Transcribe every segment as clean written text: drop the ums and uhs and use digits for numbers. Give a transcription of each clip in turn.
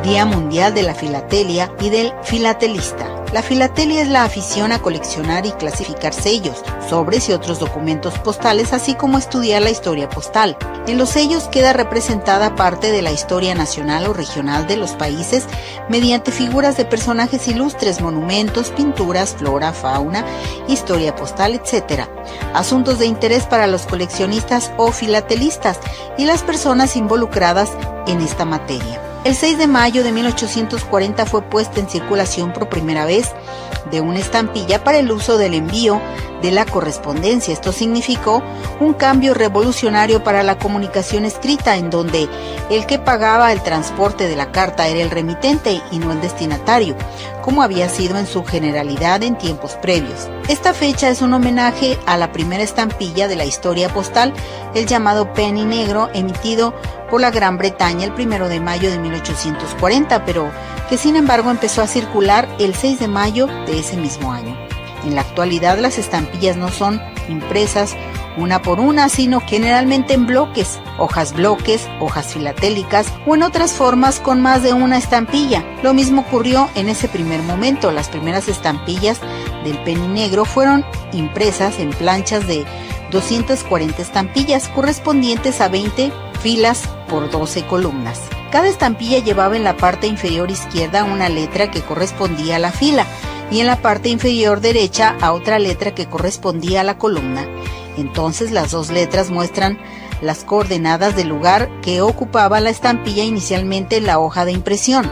Día Mundial de la Filatelia y del Filatelista. La filatelia es la afición a coleccionar y clasificar sellos, sobres y otros documentos postales, así como estudiar la historia postal. En los sellos queda representada parte de la historia nacional o regional de los países mediante figuras de personajes ilustres, monumentos, pinturas, flora, fauna, historia postal, etc. Asuntos de interés para los coleccionistas o filatelistas y las personas involucradas en esta materia. El 6 de mayo de 1840 fue puesta en circulación por primera vez de una estampilla para el uso del envío de la correspondencia. Esto significó un cambio revolucionario para la comunicación escrita, en donde el que pagaba el transporte de la carta era el remitente y no el destinatario, como había sido en su generalidad en tiempos previos. Esta fecha es un homenaje a la primera estampilla de la historia postal, el llamado penny negro, emitido por la Gran Bretaña el 1 de mayo de 1840, pero que sin embargo empezó a circular el 6 de mayo de ese mismo año. En la actualidad las estampillas no son impresas una por una, sino generalmente en bloques, hojas filatélicas o en otras formas con más de una estampilla. Lo mismo ocurrió en ese primer momento. Las primeras estampillas del penny negro fueron impresas en planchas de 240 estampillas correspondientes a 20 filas por 12 columnas. Cada estampilla llevaba en la parte inferior izquierda una letra que correspondía a la fila y en la parte inferior derecha a otra letra que correspondía a la columna. Entonces las dos letras muestran las coordenadas del lugar que ocupaba la estampilla inicialmente en la hoja de impresión.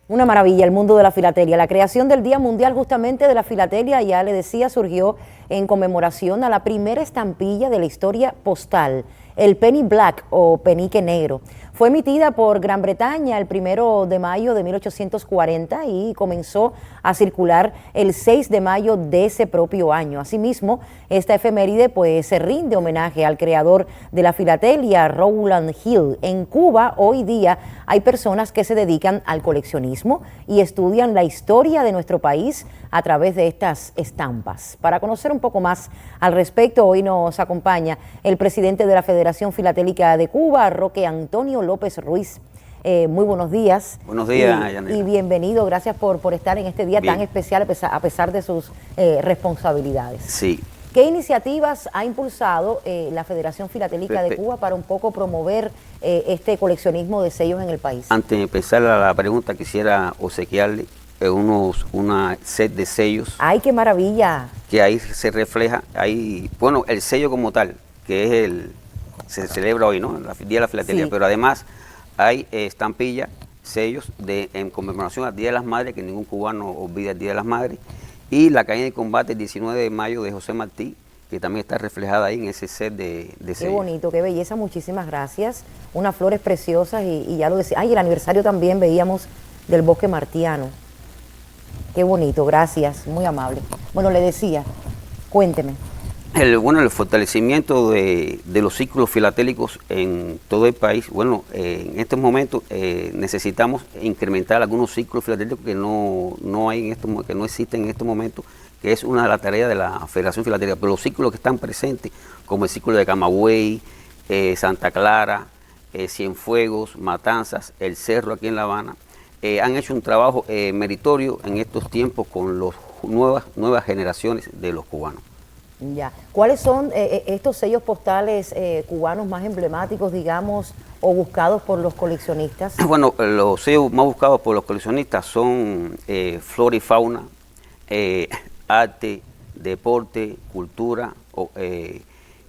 Una maravilla el mundo de la filatelia. La creación del Día Mundial justamente de la Filatelia, ya le decía, surgió en conmemoración a la primera estampilla de la historia postal, el penny black o penique negro. Fue emitida por Gran Bretaña el 1 de mayo de 1840 y comenzó a circular el 6 de mayo de ese propio año. Asimismo, esta efeméride pues se rinde homenaje al creador de la filatelia, Rowland Hill. En Cuba hoy día hay personas que se dedican al coleccionismo y estudian la historia de nuestro país a través de estas estampas. Para conocer un poco más al respecto, hoy nos acompaña el presidente de la Federación Filatélica de Cuba, Roque Antonio López Ruiz. Muy buenos días. Buenos días, Yanela. Y bienvenido, gracias por estar en este día tan especial a pesar de sus responsabilidades. Sí. ¿Qué iniciativas ha impulsado la Federación Filatélica de Cuba para un poco promover este coleccionismo de sellos en el país? Antes de empezar la pregunta, quisiera obsequiarle una set de sellos. ¡Ay, qué maravilla! Que ahí se refleja, ahí, bueno, el sello como tal, que es se celebra hoy, ¿no? El Día de la Filatelia, sí. Pero además hay estampillas, sellos en conmemoración al Día de las Madres, que ningún cubano olvida el Día de las Madres, y la caída de combate el 19 de mayo de José Martí, que también está reflejada ahí en ese set de sellos. Qué bonito, qué belleza, muchísimas gracias. Unas flores preciosas y ya lo decía. Ay, el aniversario también veíamos del bosque martiano. Qué bonito, gracias, muy amable. Bueno, le decía, cuénteme. El fortalecimiento de los círculos filatélicos en todo el país. Bueno, en estos momentos necesitamos incrementar algunos círculos filatélicos que no existen en estos momentos, que es una de las tareas de la Federación Filatélica. Pero los círculos que están presentes, como el círculo de Camagüey, Santa Clara, Cienfuegos, Matanzas, El Cerro aquí en La Habana, han hecho un trabajo meritorio en estos tiempos con las nuevas generaciones de los cubanos. Ya. ¿Cuáles son estos sellos postales cubanos más emblemáticos, digamos, o buscados por los coleccionistas? Bueno, los sellos más buscados por los coleccionistas son flora y fauna, arte, deporte, cultura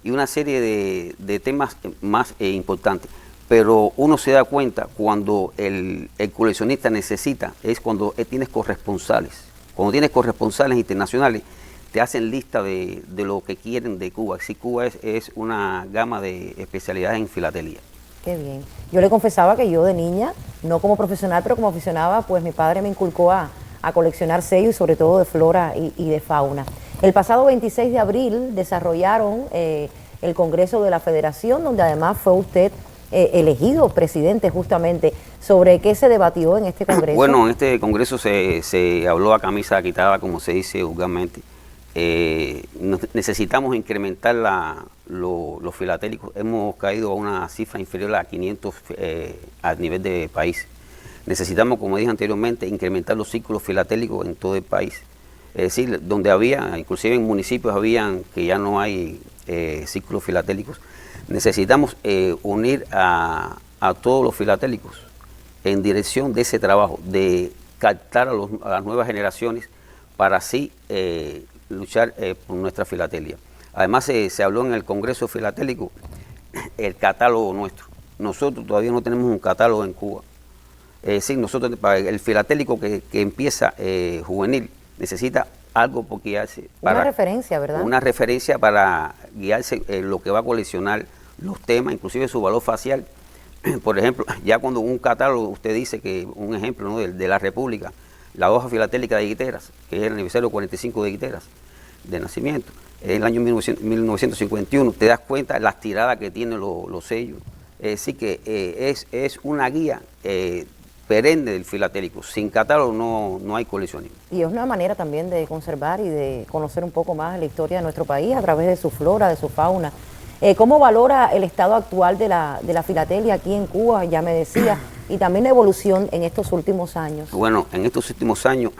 y una serie de temas más importantes. Pero uno se da cuenta cuando el coleccionista necesita, es cuando tienes corresponsales. Cuando tienes corresponsales internacionales, te hacen lista de lo que quieren de Cuba. Si Cuba es una gama de especialidades en filatelia. Qué bien. Yo le confesaba que yo de niña, no como profesional, pero como aficionada, pues mi padre me inculcó a coleccionar sellos y sobre todo de flora y de fauna. El pasado 26 de abril desarrollaron el Congreso de la Federación, donde además fue usted elegido presidente justamente. ¿Sobre qué se debatió en este Congreso? Bueno, en este Congreso se habló a camisa quitada, como se dice vulgarmente. necesitamos incrementar los filatélicos. Hemos caído a una cifra inferior a 500 a nivel de país. Necesitamos, como dije anteriormente, incrementar los círculos filatélicos en todo el país. Es decir, donde había, inclusive en municipios habían que ya no hay círculos filatélicos, necesitamos unir a todos los filatélicos en dirección de ese trabajo, de captar a las nuevas generaciones para así luchar por nuestra filatelia. Además se habló en el Congreso Filatélico el catálogo nuestro. Nosotros todavía no tenemos un catálogo en Cuba. Es decir, nosotros, para el filatélico que empieza juvenil, necesita algo por guiarse. Una referencia, ¿verdad? Una referencia para guiarse lo que va a coleccionar, los temas, inclusive su valor facial. Por ejemplo, ya cuando un catálogo, usted dice que, un ejemplo, ¿no?, de la República, la hoja filatélica de Guiteras, que es el aniversario 45 de Guiteras, de nacimiento, en el año 1951, te das cuenta las tiradas que tienen los sellos. Es decir, que es una guía perenne del filatélico. Sin catálogo no hay coleccionismo. Y es una manera también de conservar y de conocer un poco más la historia de nuestro país a través de su flora, de su fauna. ¿Cómo valora el estado actual de la filatelia aquí en Cuba? Ya me decía, y también la evolución en estos últimos años. Bueno, en estos últimos años,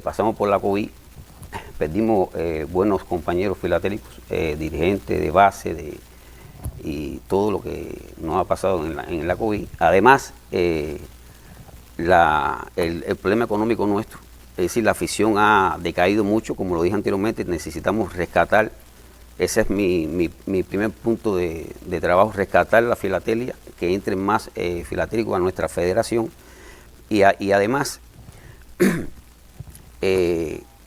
pasamos por la COVID, perdimos buenos compañeros filatélicos, dirigentes de base, y todo lo que nos ha pasado en la COVID. Además, el problema económico nuestro, es decir, la afición ha decaído mucho, como lo dije anteriormente, necesitamos rescatar. Ese es mi primer punto de trabajo, rescatar la filatelia, que entren más filatélicos a nuestra federación y además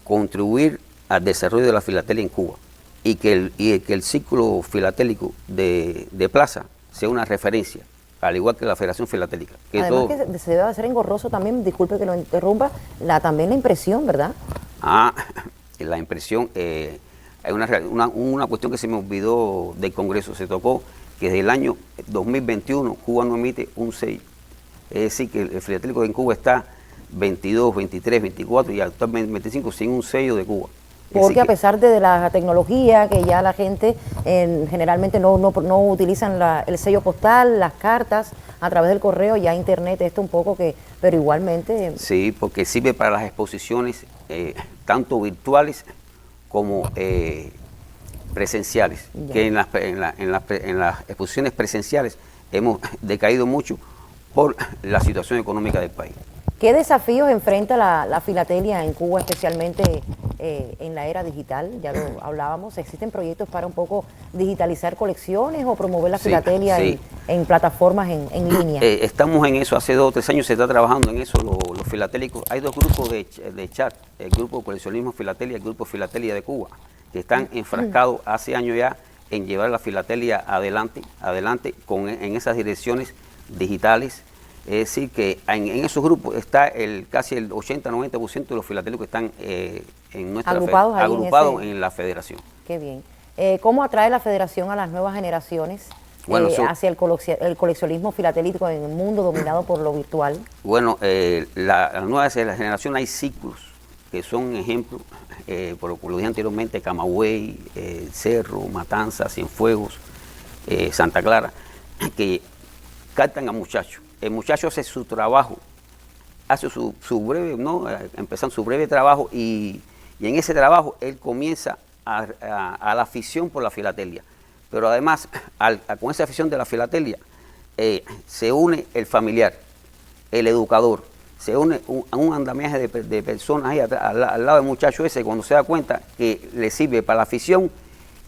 contribuir al desarrollo de la filatelia en Cuba y que el círculo filatélico de Plaza sea una referencia, al igual que la Federación Filatélica. Además que se debe hacer engorroso también, disculpe que lo interrumpa, también la impresión, ¿verdad? La impresión... hay una cuestión que se me olvidó del Congreso, se tocó que desde el año 2021 Cuba no emite un sello. Es decir, que el filatélico en Cuba está 22, 23, 24 y actualmente 25 sin un sello de Cuba. Porque a pesar de la tecnología, que ya la gente generalmente no utilizan el sello postal, las cartas, a través del correo, ya internet, esto un poco que, pero igualmente... Sí, porque sirve para las exposiciones, tanto virtuales como presenciales, ya. Que en las exposiciones presenciales hemos decaído mucho por la situación económica del país. ¿Qué desafíos enfrenta la filatelia en Cuba, especialmente en la era digital? Ya lo hablábamos, ¿existen proyectos para un poco digitalizar colecciones o promover la filatelia en plataformas en línea? Estamos en eso, hace 2 o 3 años se está trabajando en eso, los filatélicos. Hay 2 grupos de chat, el grupo Coleccionismo Filatelia y el grupo Filatelia de Cuba, que están enfrascados hace años ya en llevar la filatelia adelante en esas direcciones digitales. Es decir, que en esos grupos está casi el 80-90% de los filatélicos que están en nuestra agrupados en la federación. Qué bien. ¿Cómo atrae la federación a las nuevas generaciones hacia el coleccionismo filatélico en un mundo dominado por lo virtual? Bueno, la nueva generación, hay ciclos que son ejemplos, por lo dije anteriormente, Camagüey, Cerro, Matanzas, Cienfuegos, Santa Clara, que captan a muchachos. El muchacho hace su trabajo, hace su breve, empezando su breve trabajo y en ese trabajo él comienza a la afición por la filatelia. Pero además, con esa afición de la filatelia, se une el familiar, el educador, se une un andamiaje de personas ahí al lado del muchacho ese, cuando se da cuenta que le sirve para la afición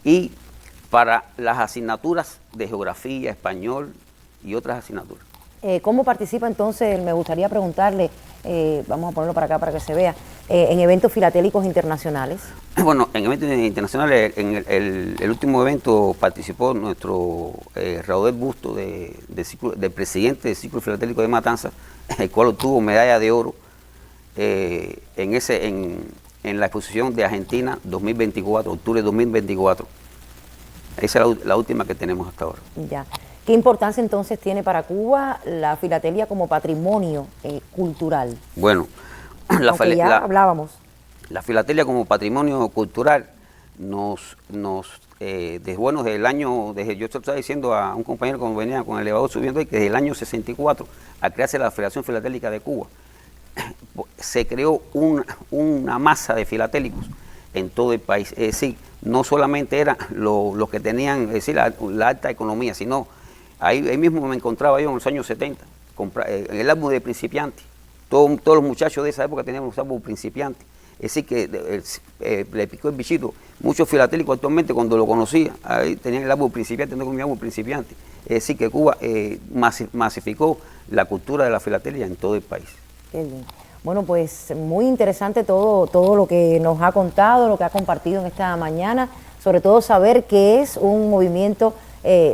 y para las asignaturas de geografía, español y otras asignaturas. ¿Cómo participa entonces? Me gustaría preguntarle, vamos a ponerlo para acá para que se vea, en eventos filatélicos internacionales. Bueno, en eventos internacionales, en el último evento participó nuestro Raudel Busto, del presidente del Círculo Filatélico de Matanzas, el cual obtuvo medalla de oro en la exposición de Argentina 2024, octubre de 2024. Esa es la última que tenemos hasta ahora. Ya. ¿Qué importancia entonces tiene para Cuba la filatelia como patrimonio cultural? Bueno, hablábamos. La filatelia como patrimonio cultural desde el año, yo estaba diciendo a un compañero cuando venía con el elevador subiendo, que desde el año 64, al crearse la Federación Filatélica de Cuba, se creó una masa de filatélicos en todo el país. Es decir, no solamente eran los que tenían, es decir, la alta economía, sino ahí mismo me encontraba yo en los años 70, en el álbum de principiantes. Todos los muchachos de esa época tenían los álbumes principiantes. Es decir, que le picó el bichito. Muchos filatélicos actualmente, cuando lo conocía, ahí tenían el álbum principiante, no con mi álbum principiante. Es decir, que Cuba masificó la cultura de la filatelia en todo el país. Qué bien. Bueno, pues muy interesante todo lo que nos ha contado, lo que ha compartido en esta mañana, sobre todo saber que es un movimiento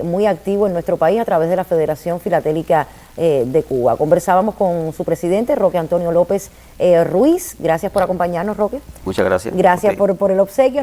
muy activo en nuestro país a través de la Federación Filatélica de Cuba. Conversábamos con su presidente, Roque Antonio López Ruiz. Gracias por acompañarnos, Roque. Muchas gracias. Gracias por el obsequio.